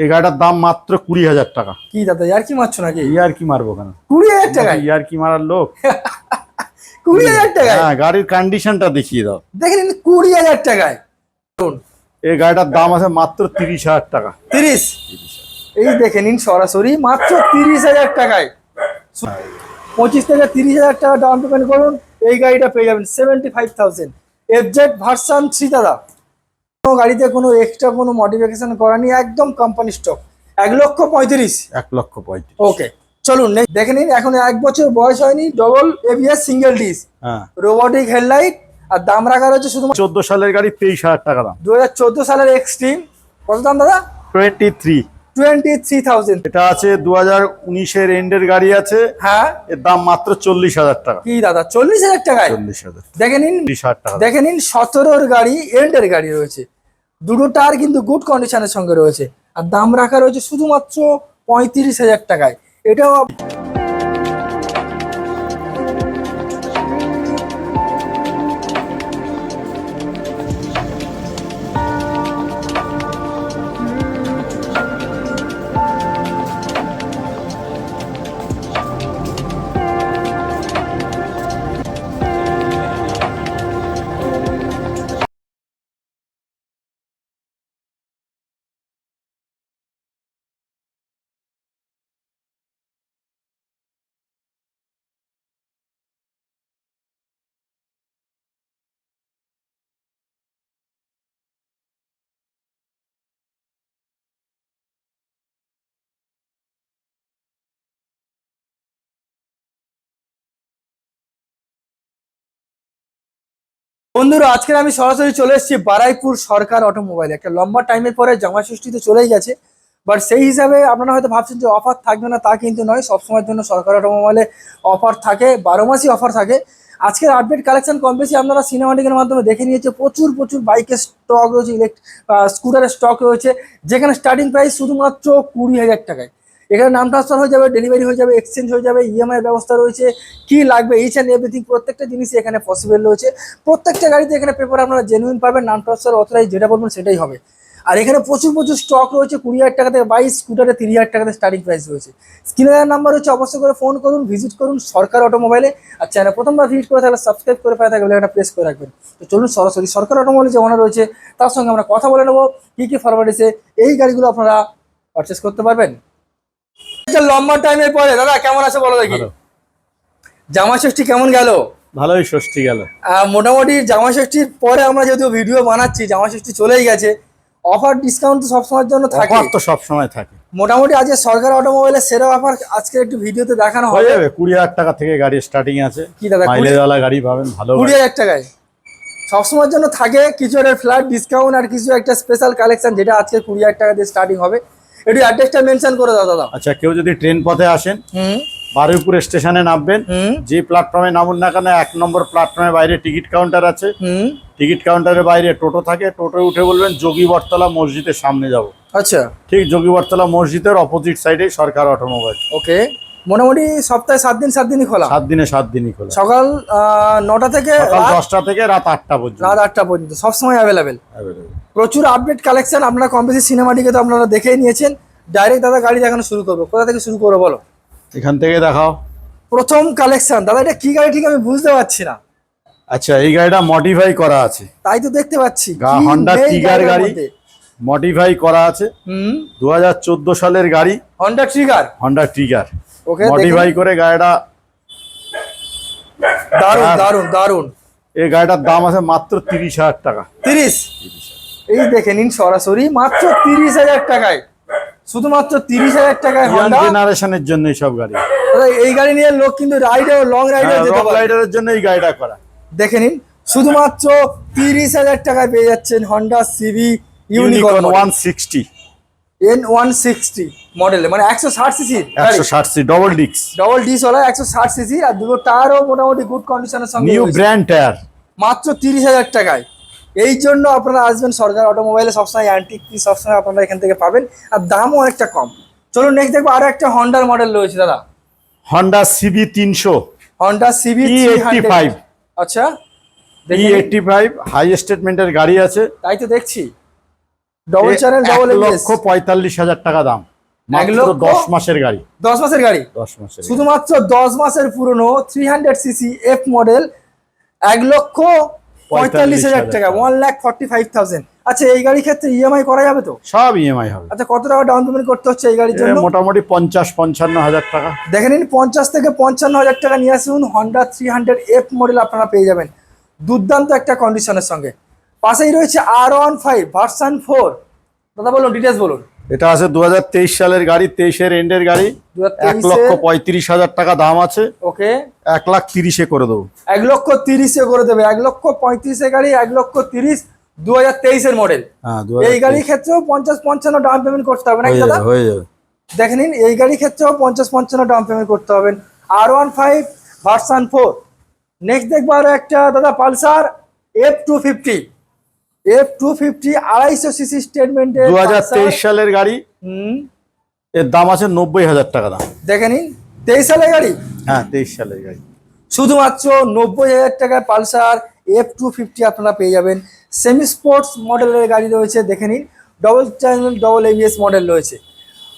এই গাড়িটার দাম মাত্র 20,000 টাকা। কি দাদা ইয়ার কি মারছো নাকি? ইয়ার কি মারবো কেন? 20,000 টাকা? ইয়ার কি মারার লোক? 20,000 টাকা? হ্যাঁ, গাড়ির কন্ডিশনটা দেখিয়ে দাও। দেখেন 20,000 টাকায়। এই গাড়িটার দাম আছে মাত্র 30,000 টাকা। 30? এই দেখে নিন সরাসরি মাত্র 30,000 টাকায়। 25 থেকে 30,000 টাকা ডাউন পেমেন্ট করুন, এই গাড়িটা পেয়ে যাবেন 75,000 FZ ভার্সন 3 দাদা। কোনো গাড়িতে কোনো এক্সট্রা কোনো মডিফিকেশন করা নেই, একদম কোম্পানি স্টক। 1,35,000। 1,35,000। ওকে চলুন দেখে নিন। এখন 1 বছর বয়স হয়নি, ডবল ABS সিঙ্গেল ডিস, হ্যাঁ, রোবোটিক হেডলাইট, আর দাম রাখা রয়েছে শুধু 14 সালের গাড়ি 23,000 টাকা দাম। 2014 সালের এক্সট্রিম। কত দাম দাদা? 23,000। এটা আছে 2019-এর এন্ডের গাড়ি আছে। হ্যাঁ, এর দাম মাত্র 40,000 টাকা। কি দাদা 40,000 টাকায়? 40,000। দেখে নিন 30,000 টাকা। দেখে নিন 17-র গাড়ি, এন্ডের গাড়ি রয়েছে, দুটো টায়ার কিন্তু গুড কন্ডিশনের সঙ্গে রয়েছে, আর দাম রাখা রয়েছে শুধুমাত্র 35,000 টাকায়। এটাও বন্ধুরা, আজকে আমি সরাসরি চলে এসেছি বারাইপুর সরকার অটোমোবাইল। একটা লম্বা টাইমের পরে জামা ষষ্ঠী তো চলেই গেছে, বাট সেই হিসাবে আপনারা হয়তো ভাবছেন যে অফার থাকবে না, তা কিন্তু নয়। সবসময়ের জন্য সরকার অটোমোবাইলে অফার থাকে, 12 মাসই অফার থাকে। আজকের আপডেট কালেকশন কম বেশি আপনারা সিনেমাটিকের মাধ্যমে দেখে নিয়েছে। প্রচুর বাইকের স্টক রয়েছে, স্কুটারের স্টক রয়েছে, যেখানে স্টার্টিং প্রাইস শুধুমাত্র 20,000 টাকায়। এখানে নাম ট্রান্সফার হয়ে যাবে, ডেলিভারি হয়ে যাবে, এক্সচেঞ্জ হয়ে যাবে, ইএমআই ব্যবস্থা রয়েছে। কি লাগবে ইচ অ্যান্ড এভরিথিং, প্রত্যেকটা জিনিসই এখানে পসিবল রয়েছে। প্রত্যেকটা গাড়িতে এখানে পেপার আপনারা জেনুইন পাবেন, নাম ট্রান্সফার অথরাইজ যেটা বলবেন সেটাই হবে। আর এখানে প্রচুর স্টক রয়েছে। 20,000 টাকা থেকে বাইক, স্কুটারে 30,000 টাকাতে স্টার্টিং প্রাইস রয়েছে। স্ক্রিনের নাম্বার হচ্ছে, অবশ্যই করে ফোন করুন, ভিজিট করুন সরকার অটোমোবাইলে। আর চ্যানেল প্রথমবার ভিজিট করে থাকলে সাবস্ক্রাইব করে পাওয়া থাকলে একটা প্রেস করে রাখবেন। তো চলুন সরাসরি সরকার অটোমোবাইলে যে ওনার রয়েছে তার সঙ্গে আমরা কথা বলে নেবো, কি ফরওয়ার্ডিসে এই গাড়িগুলো আপনারা পারচেস করতে পারবেন। লম্বা টাইমের পরে দাদা কেমন আছে বলো দেখি? জামা ষষ্ঠী কেমন গেল? ভালোই ষষ্ঠী গেল। মোটামুটি জামা ষষ্ঠীর পরে আমরা যেহেতু ভিডিও বানাচ্ছি, জামা ষষ্ঠী চলেই গেছে, অফার ডিসকাউন্ট তো সবসময়ের জন্য থাকে। অফার তো সবসময় থাকে। মোটামুটি আজকে সরকার অটোমোবাইলের সেরা অফার আজকে একটু ভিডিওতে দেখানো হয়ে হবে। যাবে 20,000 টাকা থেকে গাড়ি স্টার্টিং আছে। কি দাদা মাইলেজওয়ালা গাড়ি পাবেন, ভালো 20,000 টাকায় সবসময়ের জন্য থাকে। কিছু একটা ফ্ল্যাট ডিসকাউন্ট আর কিছু একটা স্পেশাল কালেকশন, যেটা আজকে 20,000 টাকা দিয়ে স্টার্টিং হবে। একটু অ্যাড্রেসটা মেনশন করে দাও দাদা। আচ্ছা, কেউ যদি ট্রেন পথে আসেন, বারুইপুর স্টেশনে নামবেন, যে প্ল্যাটফর্মে নামুন না কেন 1 নম্বর প্ল্যাটফর্মের বাইরে টিকিট কাউন্টার আছে। টিকিট কাউন্টারের বাইরে টোটো থাকে, টোটোয় উঠে বলবেন যোগী বটতলা মসজিদের সামনে যাব। আচ্ছা, ঠিক যোগী বটতলা মসজিদের অপোজিট সাইডে সরকার অটোমোবাইল। ওকে। মোটামুটি সপ্তাহে 7 দিনই খোলা? 7 দিনই খোলা। সকাল 9টা থেকে সকাল 10টা থেকে রাত 8টা পর্যন্ত। রাত 8টা পর্যন্ত সবসময় অ্যাভেলেবেল। প্রচুর আপডেট কালেকশন। আপনারা কম বেশি সিনেমাটিকে তো আপনারা দেখেই নিয়েছেন। ডাইরেক্ট দাদা গাড়ি দেখানো শুরু করবো, কোথা থেকে শুরু করবো বলো? এখান থেকে দেখাও। প্রথম কালেকশন দাদা, এটা কি গাড়ি ঠিক আমি বুঝতে পারছি না। আচ্ছা, এই গাড়িটা মডিফাই করা আছে। তাই তো দেখতে পাচ্ছি, হন্ডা ট্রিগার গাড়ি মডিফাই করা আছে। 2014 সালের গাড়ি, হন্ডা ট্রিগার। ওকে, মডিফাই করে গাড়িটা দারুন। এই গাড়িটার দাম আছে মাত্র 30,000 টাকা। 30? এই দেখে নিন সরাসরি মাত্র 30,000 টাকায়, শুধুমাত্র 30,000 টাকায় হন্ডা জেনারেশনের জন্য এই সব গাড়ি। এই গাড়ি নিয়ে লোক কিন্তু লং রাইডারের জন্য এই গাড়িটা করা। দেখে নিন শুধুমাত্র 30,000 টাকায় পেয়ে যাচ্ছেন হন্ডা সিবি ইউনিকর্ন 160 N160 মডেলে, মানে 160 সিসি। 160 সিসি ডবল ডিস্ক ওলা 160 সিসি, আর দুটো টায়ারও মোটামুটি গুড কন্ডিশনের সঙ্গে, নিউ ব্র্যান্ড টায়ার, মাত্র 30,000 টাকায়। এই জন্য আপনারা আসবেন সরকার অটোমোবাইলে, সবসময় অ্যান্টিক পিস সবসময় আপনারা এখান থেকে পাবেন, আর দামও অনেকটা কম। চলুন নেক্সট দেখবো আরো একটা হন্ডার মডেল রয়েছে দাদা, হন্ডা সিবি 300, হন্ডা সিবি 385। আচ্ছা, E85 হাই স্টেটমেন্টের গাড়ি আছে। তাই তো দেখছি। ডবল চ্যানেল, ডবল এবিএস, 1,45,000 টাকা দাম, মাত্র 10 মাসের গাড়ি। 10 মাসের গাড়ি, 10 মাসের, শুধুমাত্র 10 মাসের পুরনো 300 সিসি এফ মডেল, 1,45,000 টাকা, 1,45,000। আচ্ছা এই গাড়ির ক্ষেত্রে ইএমআই করা যাবে তো? সব ইএমআই হবে। আচ্ছা কত টাকা ডাউন পেমেন্ট করতে হচ্ছে এই গাড়ির জন্য? মোটামুটি 50-55,000 টাকা। দেখে নিন, 50 থেকে 55,000 টাকা নিয়ে আসুন, হন্ডা 300 এফ মডেল আপনারা পেয়ে যাবেন দুর্দান্ত একটা কন্ডিশনের সঙ্গে। পাশেই রয়েছে R15 ভার্সন 4। দাদা বলুন, ডিটেলস বলুন। এটা আছে 2023 সালের গাড়ি, 23-এর এন্ডের গাড়ি, 1,35,000 টাকা দাম আছে। ওকে, 1,30,000 করে দেবো। 1,30,000 করে দেবে, 1,35,000 গাড়ি, 1,30,000, 2023 এর মডেল। এই গাড়ির ক্ষেত্রেও 50-55 ডাউন পেমেন্ট করতে হবে নাকি দাদা? হয়ে যাবে। দেখে নিন, এই গাড়ির ক্ষেত্রেও 50-55 ডাউন পেমেন্ট করতে হবে। R15 version 4। নেক্সট দেখবো আরো একটা দাদা, পালসার F250। F250 250 সিসি স্টেটমেন্টের 2023 সালের গাড়ি, এর দাম আছে 90,000 টাকা দাম। দেখে নিন, 23 সালের গাড়ি। হ্যাঁ, 23 সালের গাড়ি, শুধুমাত্র 90,000 টাকায় পালসার F250 আপনারা পেয়ে যাবেন। সেমি স্পোর্টস মডেলের গাড়ি রয়েছে, দেখে নিন, double channel, double ABS model রয়েছে।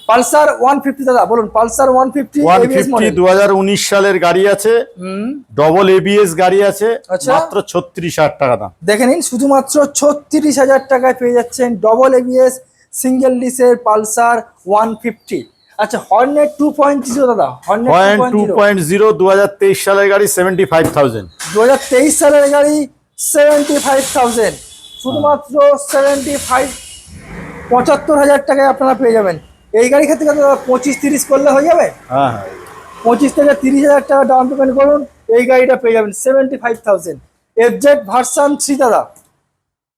পালসার 150 দাদা বলুন, পালসার 150 এবিএস মডেল 2019 সালের গাড়ি আছে, ডবল এবিএস গাড়ি আছে, মাত্র 36,000 টাকা দাম। দেখে নিন, শুধুমাত্র 36,000 টাকায় পেয়ে যাচ্ছেন ডবল এবিএস সিঙ্গেল ডিসের পালসার 150। আচ্ছা হর্নেট 2.0 দাদা, হর্নেট 2.0 2023 সালের গাড়ি, 75,000। 2023 সালের গাড়ি 75,000, শুধুমাত্র 75,000 টাকায় আপনারা পেয়ে যাবেন। এই গাড়ির ক্ষেত্রে 25-30 করলে হয়ে যাবে। হ্যাঁ, 25 থেকে 30,000 টাকা ডাউন পেমেন্ট করুন, এই গাড়িটা পেয়ে যাবেন 75,000। FZ ভার্সন 3 দাদা,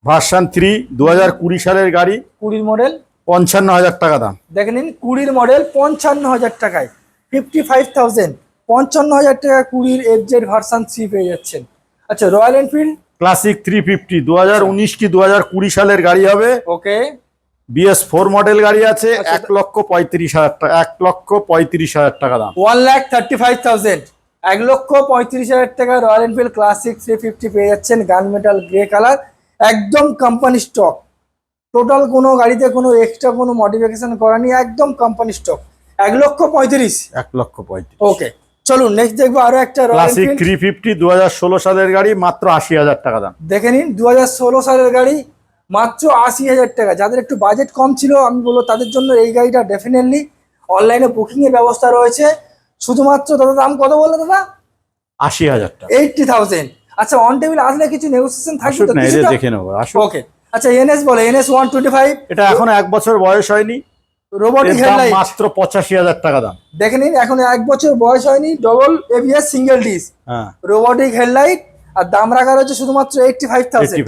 ভার্সন 3 2020 সালের গাড়ি, 20 মডেল, 55,000 টাকা দাম। দেখে নিন, 20 মডেল 55,000 টাকায়, 55,000, 55,000 টাকা 20 FZ ভার্সন 3 পেয়ে যাচ্ছেন। আচ্ছা রয়্যাল এনফিল্ড ক্লাসিক 350 2019 কি 2020 সালের গাড়ি হবে। ওকে, BS4 মডেল গাড়ি আছে, 1,35,000 টাকা, 1,35,000 টাকা দাম। 1,35,000, 1,35,000 টাকা রয়্যাল এনফিল্ড ক্লাসিক 350 পেয়ে যাচ্ছেন, গান মেটাল গ্রে কালার, একদম কোম্পানি স্টক। টোটাল কোনো গাড়িতে কোনো এক্সট্রা কোনো মডিফিকেশন করা নেই, একদম কোম্পানি স্টক। 1,35,000, 1,35,000। ওকে চলুন নেক্সট দেখবো আরো একটা রয়্যাল ক্লাসিক এনফিল্ড 350 2016 সালের গাড়ি, মাত্র 80,000 টাকা দাম। দেখে নিন, 2016 সালের গাড়ি, মাত্র 80,000 টাকা। যাদের একটু বাজেট কম ছিল আমি বলবো তাদের জন্য এই গাড়িটা ডেফিনেটলি, অনলাইনে বুকিং এর ব্যবস্থা রয়েছে। শুধুমাত্র দাদা দাম কত বললো দাদা? 80,000 টাকা। 80,000। আচ্ছা অন টেবিল আসলে কিছু নেগোসিয়েশন থাকবে তো? না, এটা দেখে নেবো, আসুন। ওকে, আচ্ছা NS বলে, NS 125, এটা এখন 1 বছর বয়স হয়নি, রোবোটিক এর দাম হেডলাইট, মাত্র 85,000 টাকা দাম। দেখে নিন, এখন 1 বছর বয়স হয়নি, ডবল এবিএস সিঙ্গেল ডিস, হ্যাঁ, রোবোটিক হেডলাইট, আর দাম রাখা রয়েছে শুধুমাত্র 85,000,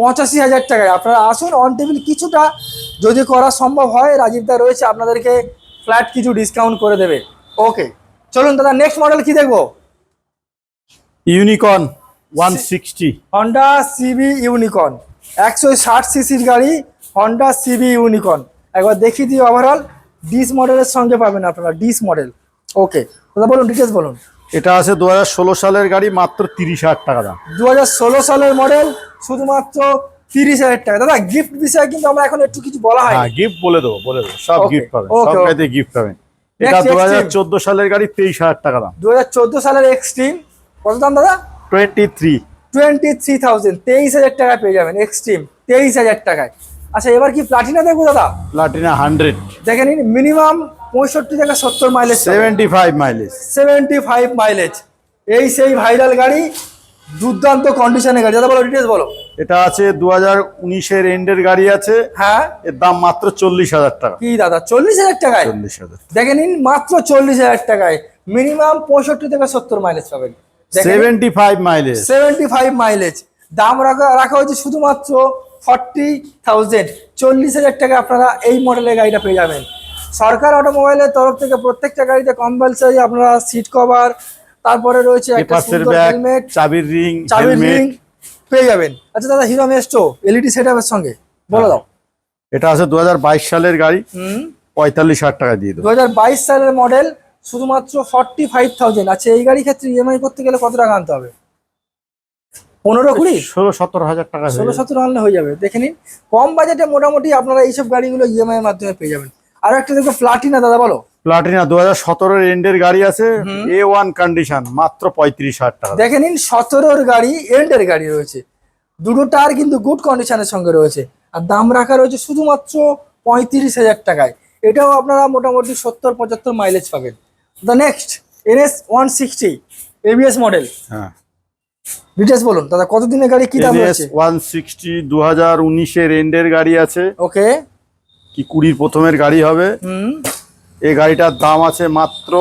85,000 টাকায়। আপনারা আসুন, অন টেবিল কিছুটা যদি করা সম্ভব হয়, রাজীবদা রয়েছে, আপনাদেরকে ফ্ল্যাট কিছু ডিসকাউন্ট করে দেবে। ওকে চলুন দাদা, নেক্সট মডেল কি দেখবো? ইউনিকর্ন 160, হন্ডা সিবি ইউনিকর্ন, 160 সিসির গাড়ি, হন্ডা সিবি ইউনিকর্ন। একবার দেখিয়ে দিই, ওভারঅল ডিস মডেলের সঙ্গে পাবেন আপনারা, ডিস মডেল। ওকে দাদা বলুন, ডিটেলস বলুন। এটা আছে 2016 সালের গাড়ি, মাত্র 30,000 টাকা দাম। 2016 সালের মডেল, শুধুমাত্র 30,000 টাকা। দাদা গিফট বিষয়ে কিন্তু আমরা এখন একটু কিছু বলা হয়। হ্যাঁ, গিফট বলে দেবো, সব Okay, গিফট পাবেন, okay, সব গাড়িতে গিফট পাবেন। এটা Next, 2014 সালের গাড়ি, 23,000 টাকা দাম। 2014 সালের এক্সট্রিম, কত দাম দাদা? 23। 23,000, 23,000 টাকা পেয়ে যাবেন এক্সট্রিম, 23,000 টাকায়। আচ্ছা এবার কি প্লাটিনা দেখবো দাদা? প্লাটিনা 100, দেখে নিন, মিনিমাম 65 থেকে 70 মাইলেজ, 75 মাইলেজ, 75 মাইলেজ। এই সেই ভাইরাল গাড়ি, দুর্দান্ত কন্ডিশনের গাড়ি। দাদা বলো, ডিটেলস বলো। এটা আছে 2019-এর এন্ডের গাড়ি আছে, হ্যাঁ, এর দাম মাত্র 40,000 টাকা। কি দাদা 40,000 টাকায়? 40,000, দেখে নিন, মাত্র 40,000 টাকায় মিনিমাম 65 থেকে 70 মাইলেজ পাবেন। 75 মাইলেজ, 75 মাইলেজ। দাম রাখা হয়েছে শুধুমাত্র 40,000, 40,000 টাকা আপনারা এই মডেলের গাড়িটা পেয়ে যাবেন। সরকার অটোমোবাইলের তরফ থেকে প্রত্যেকটা গাড়িতে কম্পালসারি আপনারা সিট কভার, তারপরে রয়েছে একটা পেপারসের সুন্দর ব্যাগ, হেলমেট, চাবির রিং, চাবির রিং হেলমেট পেয়ে যাবেন। আচ্ছা দাদা, হিরো মেস্টো এলইডি সেটআপের সঙ্গে বলে দাও। এটা আছে 2022 সালের গাড়ি, 45,000 টাকা দিয়ে দেবো। 2022 সালের মডেল, শুধুমাত্র 45,000। আচ্ছা এই গাড়ির ক্ষেত্রে ইএমআই করতে গেলে কত টাকা আনতে হবে? 15-20 16-17 হাজার টাকা হয়ে যাবে। 16-17 আনলে হয়ে যাবে। দেখে নিন কম বাজেটে মোটামুটি আপনারা এইসব গাড়িগুলো ইএমআই এর মাধ্যমে পেয়ে যাবেন। আর একটা দেখো প্লাটিনা দাদা, বলো। প্লাটিনা 2017 এন্ডের গাড়ি আছে, A1 কন্ডিশন, মাত্র 35,000 টাকা। দেখে নিন 17-র গাড়ি, এন্ডের গাড়ি রয়েছে, দুটো টায়ার কিন্তু গুড কন্ডিশনের সঙ্গে রয়েছে, আর দাম রাখা রয়েছে শুধুমাত্র 35,000 টাকায়। এটাও আপনারা মোটামুটি 70-75 মাইলেজ পাবেন। The next NS 160 ABS model, হ্যাঁ ডিটেলস বলুন দাদা, কত দিনের গাড়ি, কি দাম NS রয়েছে? 160 2019 এন্ডের গাড়ি আছে, ওকে, কি 20 প্রথমের গাড়ি হবে। এই গাড়িটার দাম আছে মাত্র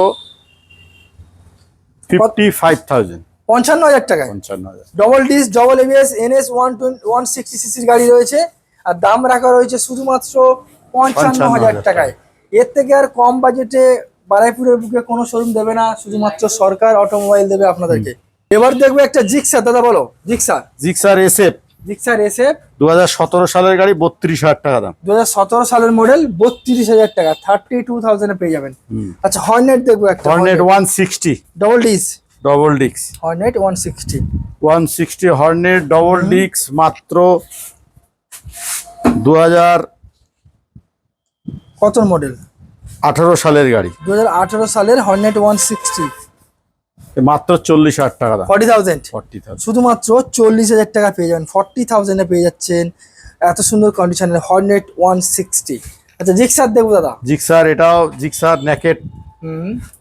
55,000, 55,000 টাকায়। 55,000। Double disc double ABS NS 160 সিসির গাড়ি রয়েছে, আর দাম রাখা রয়েছে শুধুমাত্র 55,000 টাকায়। এর থেকে আর কম বাজেটে বারাইপুরের বুকে কোনো শোরুম দেবে না, শুধুমাত্র সরকার অটোমোবাইল দেবে আপনাদেরকে। এবার দেখবো একটা জিক্সার, দাদা বলো। জিক্সার SF জিক্সার SF 2017 সালের গাড়ি, 32,000 টাকা দাম। 2017 সালের মডেল, 32,000 টাকা, 32,000 এ পেয়ে যাবেন। আচ্ছা হর্নেট দেখবো একটা, হর্নেট 160 ডবল ডিস, ডবল ডিক্স, হর্নেট 160 হর্নেট ডবল ডিক্স, মাত্র 2018 কত মডেল? সালের গাড়ি, 2018 সালের হর্নেট 160, মাত্র 40,000 টাকা দাম। 40,000 শুধুমাত্র 40,000 টাকা পেয়ে যাবেন, 40,000 এ পেয়ে যাচ্ছেন এত সুন্দর কন্ডিশনের হর্নেট 160। আচ্ছা জিক্সার দেখবো দাদা। জিক্সার, এটাও জিক্সার নেকেট,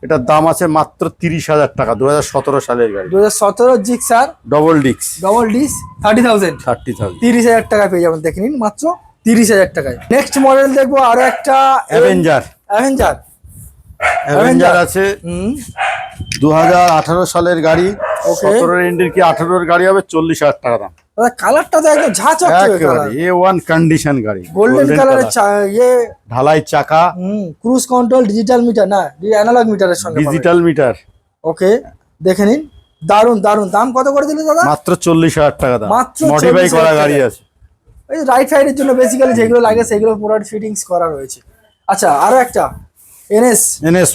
এটার দাম আছে মাত্র 30,000 টাকা, 2017 সালের গাড়ি, 2017 জিক্সার ডবল ডিক্স, ডবল ডিস, 30,000, 30,000 টাকা পেয়ে যাবেন। দেখে নিন মাত্র 30,000 টাকায়। নেক্সট মডেল দেখবো আরো একটা অ্যাভেঞ্জার আছে, 2018 সালের গাড়ি, 17 এন্ডের কি 18 গাড়ি হবে, 40,000 টাকা দাম। দাদা কালারটা তো একদম ঝা চকচকে কালার, A1 কন্ডিশন গাড়ি, গোল্ডেন কালারের ইয়ে ঢালাই চাকা, ক্রুজ কন্ট্রোল, ডিজিটাল মিটার না, অ্যানালগ মিটারের সঙ্গে ডিজিটাল মিটার। ওকে দেখে নিন, দারুন দারুন। দাম কত করে দিলেন দাদা? মাত্র 40,000 টাকা দাম, মাত্র মডিফাই করা গাড়ি আছে। ওই রাইট সাইডের জন্য বেসিক্যালি যেগুলো লাগে সেগুলো পুরো ফিটিংস করা রয়েছে। আচ্ছা আরো একটা NS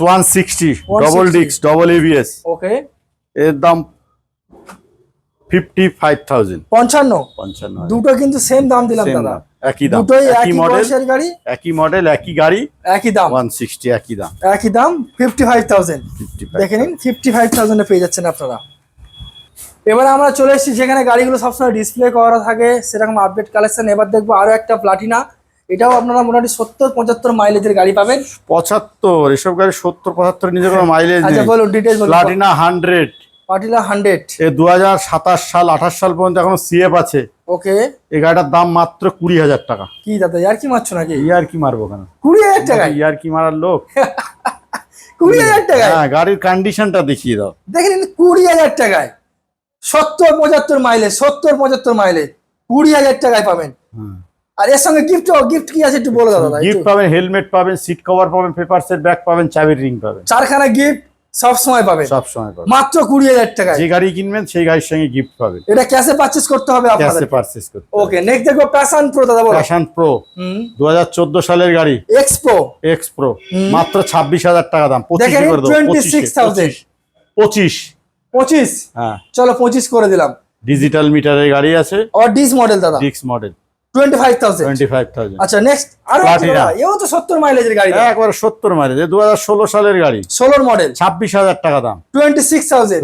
160 ডবল ডিক্স, ডবল ABS, ওকে, এর দাম 55,000, 55। দুটো কিন্তু সেম দাম দিলাম দাদা, একই দাম, দুটোই একই একই মডেল, বয়সের গাড়ি, একই মডেল, একই গাড়ি, একই দাম, 160 একই দাম, 55,000। দেখে নিন 55,000 এ পেয়ে যাচ্ছেন আপনারা। এবার আমরা চলে এসেছি যেখানে গাড়িগুলো সবসময় ডিসপ্লে করা থাকে, সেরকম আপডেট কালেকশন। এবার দেখবো আরো একটা প্লাটিনা, এটাও আপনারা মোটামুটি 70-75 মাইলেজের গাড়ি পাবেন। 75, এসব গাড়ি 70-75 নিজে কোনো মাইলেজ আচ্ছা নেই। বলুন ডিটেইলস বলুন। প্লাটিনা 100, প্লাটিনা 100, এ 2027 সাল 28 সাল পর্যন্ত এখনো CF আছে। ওকে, এই গাড়িটার দাম মাত্র 20,000 টাকা। কি দাদা ইয়ার কি মারছো নাকি? ইয়ার কি মারবো কেন, 20,000 টাকা? ইয়ার কি মারার লোক? 20,000 টাকায়? হ্যাঁ, গাড়ির কন্ডিশনটা দেখিয়ে দাও। দেখে নিন 20,000 টাকায় 70-75 মাইলেজ, 70-75 মাইলেজ 20,000 টাকায় পাবেন। আর এর সঙ্গে গিফট কি আছে একটু বলে দাও দাদা। গিফট পাবেন, হেলমেট পাবেন, সিট কভার পাবেন, পেপারসের ব্যাগ পাবেন, চাবির রিং পাবেন, 4খানা গিফট সব সময় পাবেন, সব সময় পাবেন। মাত্র 20,000 টাকায়। যে গাড়ি কিনবেন সেই গাড়ির সঙ্গে গিফট পাবেন। এটা ক্যাশে পারচেজ করতে হবে আপনাদের, ক্যাশে পারচেজ করতে। ওকে নেক্সট দেখো প্যাশন প্রো, দাদা বলো। প্যাশন প্রো 2014 সালের গাড়ি, এক্স প্রো, মাত্র 26,000 টাকা দাম। 25 করে দাও, 26,000, 25। হ্যাঁ চলো 25 করে দিলাম। ডিজিটাল মিটারের গাড়ি আছে, আর ডিস মডেল দাদা, ডিক্স মডেল, 25,000। আচ্ছা নেক্সট আরো প্লাটিনা, এও তো 70 মাইলেজের গাড়ি, একবারে 70 মাইলেজ, 2016 সালের গাড়ি, 16 মডেল, 26,000 টাকা দাম। 26,000,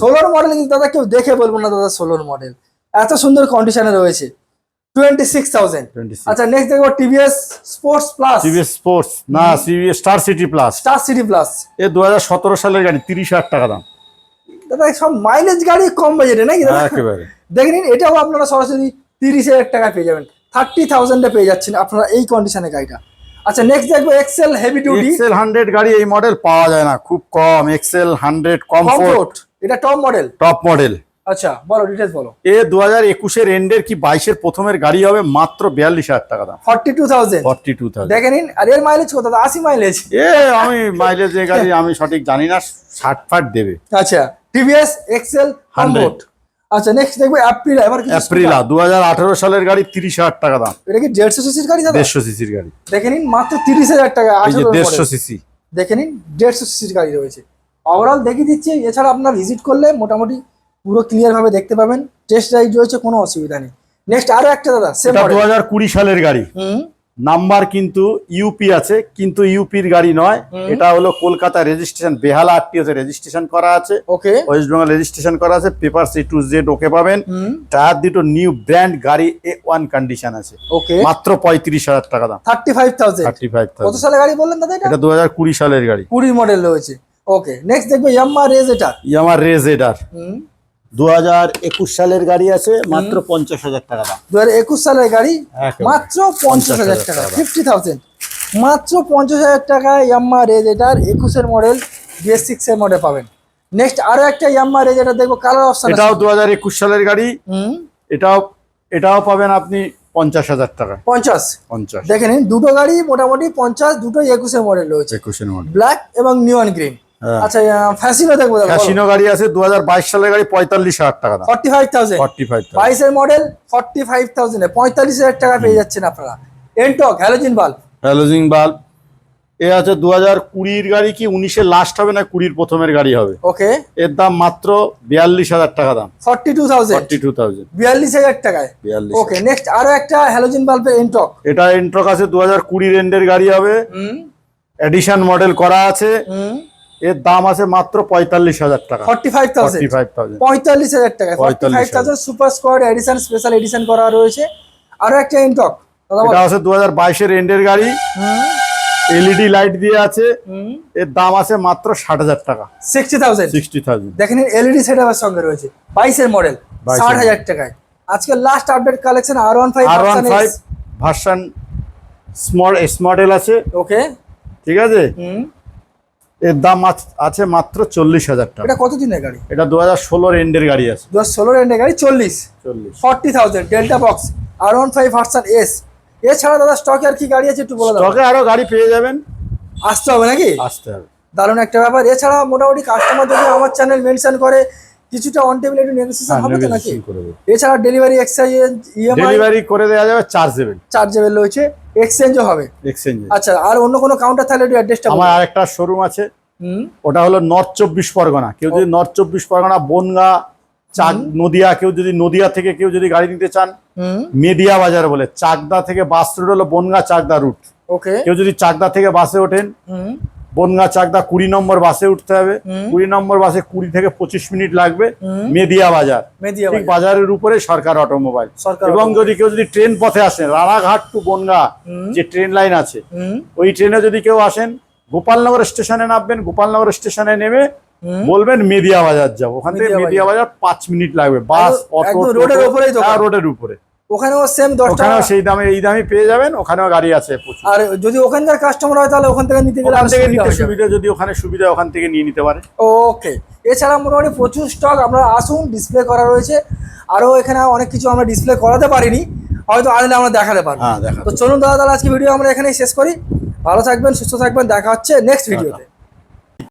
16 মডেল কিন্তু দাদা কেউ দেখে বলবো না দাদা 16 মডেল, এত সুন্দর কন্ডিশনে রয়েছে। 26,000। আচ্ছা নেক্সট দেখো TVS sports plus, TVS sports না, TVS star city plus, star city plus, এ 2017 সালের গাড়ি, 30,000 টাকা দাম। দাদা সব মাইলেজ গাড়ি কম বাজেটে নাকি দাদা? একেবারে দেখে নিন, এটাও আপনারা সরাসরি 30,000 টাকা পেয়ে যাবেন, 30,000 এ পেয়ে যাচ্ছেন আপনারা এই কন্ডিশনে গাড়িটা। আচ্ছা নেক্সট দেখবো এক্সেল হেভি ডিউটি, এক্সেল 100 গাড়ি, এই মডেল পাওয়া যায় না, খুব কম। এক্সেল 100 কমফোর্ট, এটা টপ মডেল, টপ মডেল। আচ্ছা বলো ডিটেইলস বলো। এ 2021 এর এন্ডের কি 22 এর প্রথমের গাড়ি হবে, মাত্র 42,000 টাকা দাম, 42,000। দেখে নিন, আর এর মাইলেজ কত? 80 মাইলেজ। আমি মাইলেজ এই গাড়ি আমি সঠিক জানি না, 60-60 দেবে। আচ্ছা টিভিএস এক্সেল 100। আচ্ছা নেক্সট দেখবো অ্যাপ্রিলা, এবার কি অ্যাপ্রিলা 2018 সালের গাড়ি, 30,000 টাকা দাম। এটা কি 150 সিসির গাড়ি দাদা? 150 সিসির গাড়ি, দেখে নিন মাত্র 30,000 টাকা। এই যে 150 সিসি, দেখে নিন 150 সিসির গাড়ি রয়েছে। ওভারঅল দেখিয়ে দিচ্ছি, এছাড়া আপনারা ভিজিট করলে মোটামুটি পুরো ক্লিয়ার ভাবে দেখতে পাবেন, টেস্ট রাইড রয়েছে, কোনো অসুবিধা নেই। নেক্সট আরো একটা দাদা সেম এটা মডেল। 2020 সালের গাড়ি, নাম্বার কিন্তু ইউপি আছে, কিন্তু ইউপির গাড়ি নয়, এটা হলো কলকাতা রেজিস্ট্রেশন, বেহালা আরটিওতে রেজিস্ট্রেশন করা আছে, ওকে, ওয়েস্ট বেঙ্গল রেজিস্ট্রেশন করা আছে, পেপার সি টু জেড ওকে পাবেন, টায়ার দুটো নিউ ব্র্যান্ড, গাড়ি A1 কন্ডিশন আছে, ওকে, মাত্র 35,000 টাকা দাম। 35,000। 35,000। কত সালে গাড়ি বললেন দাদা এটা? এটা 2020 সালের গাড়ি, 20 মডেল রয়েছে। ওকে, নেক্সট দেখবো ইয়ামাহা রেজ এটা। ইয়ামাহা রেজ এডার 2021 সালের গাড়ি আছে, মাত্র 50,000 টাকা দাম। 2021 সালের গাড়ি, একেবারে। মাত্র 50,000 টাকা, 50,000, মাত্র 50,000 টাকায় ইয়ামাহা রেজ এটার 21 মডেল BS6 এর মডেল পাবেন। নেক্সট আরো একটা ইয়ামাহা রেজ এটা দেখবো, কালার অপশন এটাও 2021 সালের গাড়ি, এটাও পাবেন আপনি 50,000 টাকা। 50 দেখে নিন, দুটো গাড়ি মোটামুটি 50, দুটো 21 মডেল রয়েছে, 21 মডেল, ব্ল্যাক এবং নিয়ন গ্রিন। আচ্ছা, ফ্যাসিনো দেখবো দাদা, ক্যাসিনো গাড়ি আছে 2022 সালের গাড়ি, 45,000 টাকা দাম। 45,000, 45,000 22 এর মডেল, 45,000 এ 45,000 টাকা পেয়ে যাচ্ছেন আপনারা। এনটক হ্যালোজেন বাল্ব, হ্যালোজিং বাল্ব এ আছে 2020 গাড়ি, কি 19 এর লাস্ট হবে না 20 প্রথমের গাড়ি হবে। ওকে, এর দাম মাত্র 42,000 টাকা দাম। 42,000, 42,000, 42,000 টাকায়। 42। ওকে, নেক্সট আরো একটা হ্যালোজেন বাল্বের এনটক, এটা এন্ট্রক আছে 2020 এন্ডের গাড়ি হবে, এডিশন মডেল করা আছে, এর দাম আছে মাত্র 45,000 টাকা। 45,000, 45,000, 45,000 টাকায়, 45,000 45,000 super squad edition, special edition করা রয়েছে। আরো একটা এনটক দাদা এটা আছে 2022 এর এন্ডের গাড়ি, এলইডি লাইট দিয়ে আছে, এর দাম আছে মাত্র 60,000 টাকা। 60,000, 60,000, দেখেন এলইডি সেটআপের সঙ্গে রয়েছে, 22 এর মডেল, 60,000 টাকায়। আজকে last update collection R15 R15 version S model আছে, ওকে, ঠিক আছে, এর দাম আছে মাত্র 40,000 টাকা। এটা কত দিনের গাড়ি? এটা 2016 এর এন্ডের গাড়ি আছে, 2016 এর গাড়ি, 40, 40,000, delta box R15 version S. এছাড়া দাদা স্টকে আর কি গাড়ি আছে একটু বলে দাও। স্টকে আরো গাড়ি পেয়ে যাবেন, আসতে হবে নাকি? আসতে হবে। দারুণ একটা ব্যাপার। এছাড়া মোটামুটি কাস্টমার যদি আমার চ্যানেল মেনশন করে কিছুটা অন টেবিল একটু নেগোসিয়েশন হবে তো নাকি? এছাড়া ডেলিভারি এক্সচেঞ্জ, ইএমআই ডেলিভারি করে দেওয়া যাবে, চার্জেবল রয়েছে, এক্সচেঞ্জও হবে। এক্সচেঞ্জ। আচ্ছা, আর অন্য কোনো কাউন্টার থাকলে একটু অ্যাড্রেসটা আমার আরেকটা শোরুম আছে, ওটা হলো নর্থ 24 পরগনা। কেউ যদি নর্থ 24 পরগনা, বনগা, নদিয়া, কেউ যদি নদিয়া থেকে কেউ যদি গাড়ি নিতে চান, মেদিয়া বাজার বলে, চাকদা থেকে বাস রুট হলো বনগা চাকদা রুট। ওকে, কেউ যদি চাকদা থেকে বাসে ওঠেন, বনগা চাকদা 20 নম্বর বাসে উঠতে হবে, 20 নম্বর বাসে 20 থেকে 25 মিনিট লাগবে, মেদিয়া বাজার, ঠিক বাজারের উপরে সরকার অটোমোবাইল। এবং যদি কেউ যদি ট্রেন পথে আসেন, রানাঘাট টু বনগা যে ট্রেন লাইন আছে, ওই ট্রেনে যদি কেউ আসেন, গোপালনগর স্টেশনে নামবেন, গোপালনগর স্টেশনে নেমে বলবেন মেদিয়া বাজার যাবো, ওখান থেকে মেদিয়া বাজার 5 মিনিট লাগবে, বাস, অটো, রোডের উপরেই তো, রোডের উপরে। ওখানেও সেম 10 টাকা, সেই দামে এই দামে পেয়ে যাবেন, ওখানেও গাড়ি আছে প্রচুর। আর যদি ওখানকার কাস্টমার হয় তাহলে ওখান থেকে নিতে গেলে ওখান থেকে নিতে সুবিধা, যদি ওখানে সুবিধা ওখান থেকে নিয়ে নিতে পারে। ওকে, এছাড়া মোটামুটি প্রচুর স্টক, আপনারা আসুন, ডিসপ্লে করা রয়েছে, আরো এখানে অনেক কিছু আমরা ডিসপ্লে করাতে পারিনি, হয়তো আসলে আমরা দেখাতে পারবো। তো চলুন দাদা, তাহলে আজকে ভিডিও আমরা এখানেই শেষ করি। ভালো থাকবেন, সুস্থ থাকবেন, দেখা হচ্ছে নেক্সট ভিডিওতে।